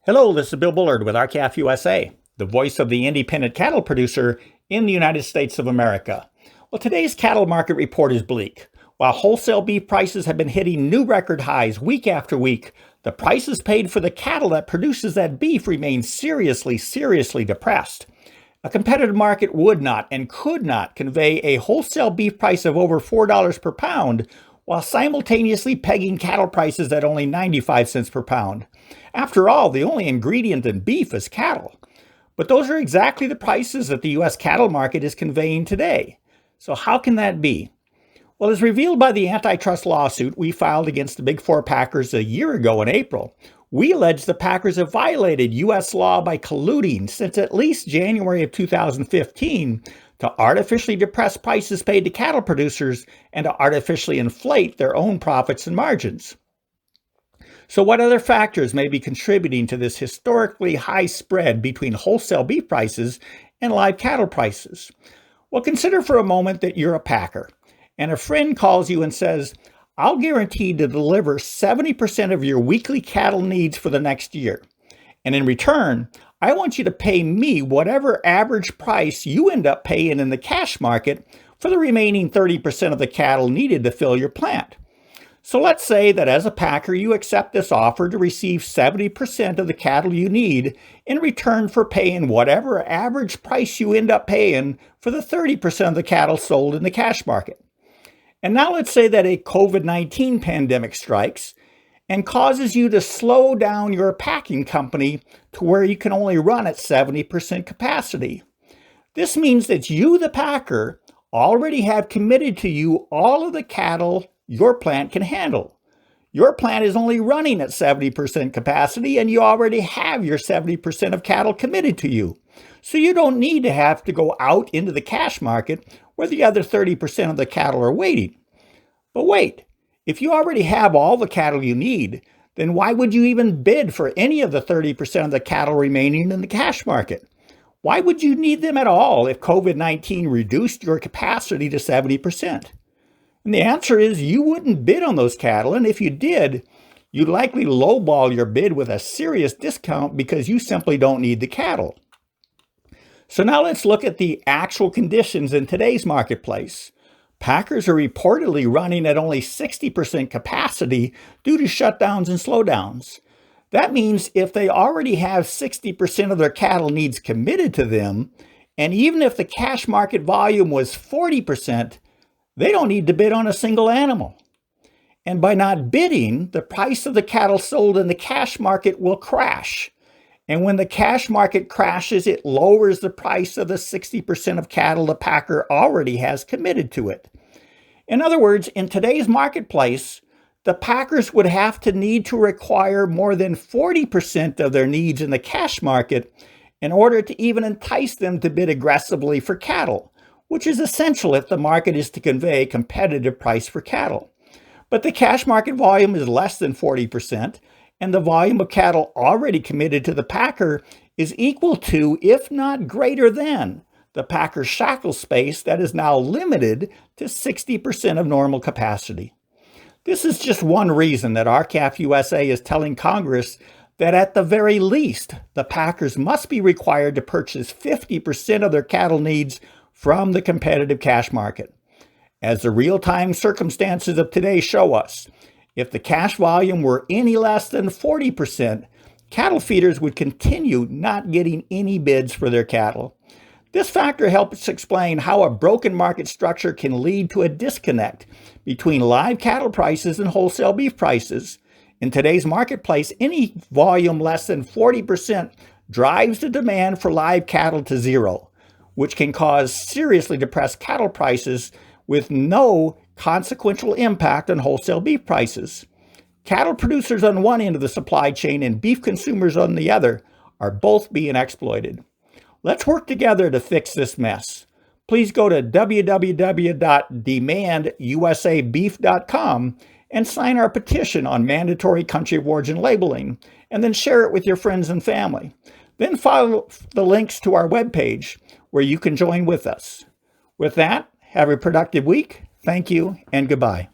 Hello, this is Bill Bullard with RCAF USA, the voice of the independent cattle producer in the United States of America. Well, today's cattle market report is bleak. While wholesale beef prices have been hitting new record highs week after week, the prices paid for the cattle that produces that beef remain seriously depressed. A competitive market would not and could not convey a wholesale beef price of over $4 per pound while simultaneously pegging cattle prices at only 95 cents per pound. After all, the only ingredient in beef is cattle. But those are exactly the prices that the U.S. cattle market is conveying today. So how can that be? Well, as revealed by the antitrust lawsuit we filed against the Big Four packers a year ago in April, we allege the packers have violated U.S. law by colluding since at least January of 2015 to artificially depress prices paid to cattle producers and to artificially inflate their own profits and margins. So what other factors may be contributing to this historically high spread between wholesale beef prices and live cattle prices? Well, consider for a moment that you're a packer, and a friend calls you and says, "I'll guarantee to deliver 70% of your weekly cattle needs for the next year. And in return, I want you to pay me whatever average price you end up paying in the cash market for the remaining 30% of the cattle needed to fill your plant." So let's say that as a packer, you accept this offer to receive 70% of the cattle you need in return for paying whatever average price you end up paying for the 30% of the cattle sold in the cash market. And now let's say that a COVID-19 pandemic strikes and causes you to slow down your packing company to where you can only run at 70% capacity. This means that you, the packer, already have committed to you all of the cattle your plant can handle. Your plant is only running at 70% capacity and you already have your 70% of cattle committed to you. So you don't need to have to go out into the cash market where the other 30% of the cattle are waiting. But wait, if you already have all the cattle you need, then why would you even bid for any of the 30% of the cattle remaining in the cash market? Why would you need them at all if COVID-19 reduced your capacity to 70%? And the answer is you wouldn't bid on those cattle, and if you did, you'd likely lowball your bid with a serious discount because you simply don't need the cattle. So now let's look at the actual conditions in today's marketplace. Packers are reportedly running at only 60% capacity due to shutdowns and slowdowns. That means if they already have 60% of their cattle needs committed to them, and even if the cash market volume was 40%, they don't need to bid on a single animal. And by not bidding, the price of the cattle sold in the cash market will crash. And when the cash market crashes, it lowers the price of the 60% of cattle the packer already has committed to it. In other words, in today's marketplace, the packers would have to need to require more than 40% of their needs in the cash market in order to even entice them to bid aggressively for cattle, which is essential if the market is to convey a competitive price for cattle. But the cash market volume is less than 40%, and the volume of cattle already committed to the packer is equal to, if not greater than, the packer's shackle space that is now limited to 60% of normal capacity. This is just one reason that RCAF USA is telling Congress that at the very least, the packers must be required to purchase 50% of their cattle needs from the competitive cash market. As the real-time circumstances of today show us, if the cash volume were any less than 40%, cattle feeders would continue not getting any bids for their cattle. This factor helps explain how a broken market structure can lead to a disconnect between live cattle prices and wholesale beef prices. In today's marketplace, any volume less than 40% drives the demand for live cattle to zero, which can cause seriously depressed cattle prices with no consequential impact on wholesale beef prices. Cattle producers on one end of the supply chain and beef consumers on the other are both being exploited. Let's work together to fix this mess. Please go to www.demandUSAbeef.com and sign our petition on mandatory country of origin labeling, and then share it with your friends and family. Then follow the links to our webpage where you can join with us. With that, have a productive week. Thank you and goodbye.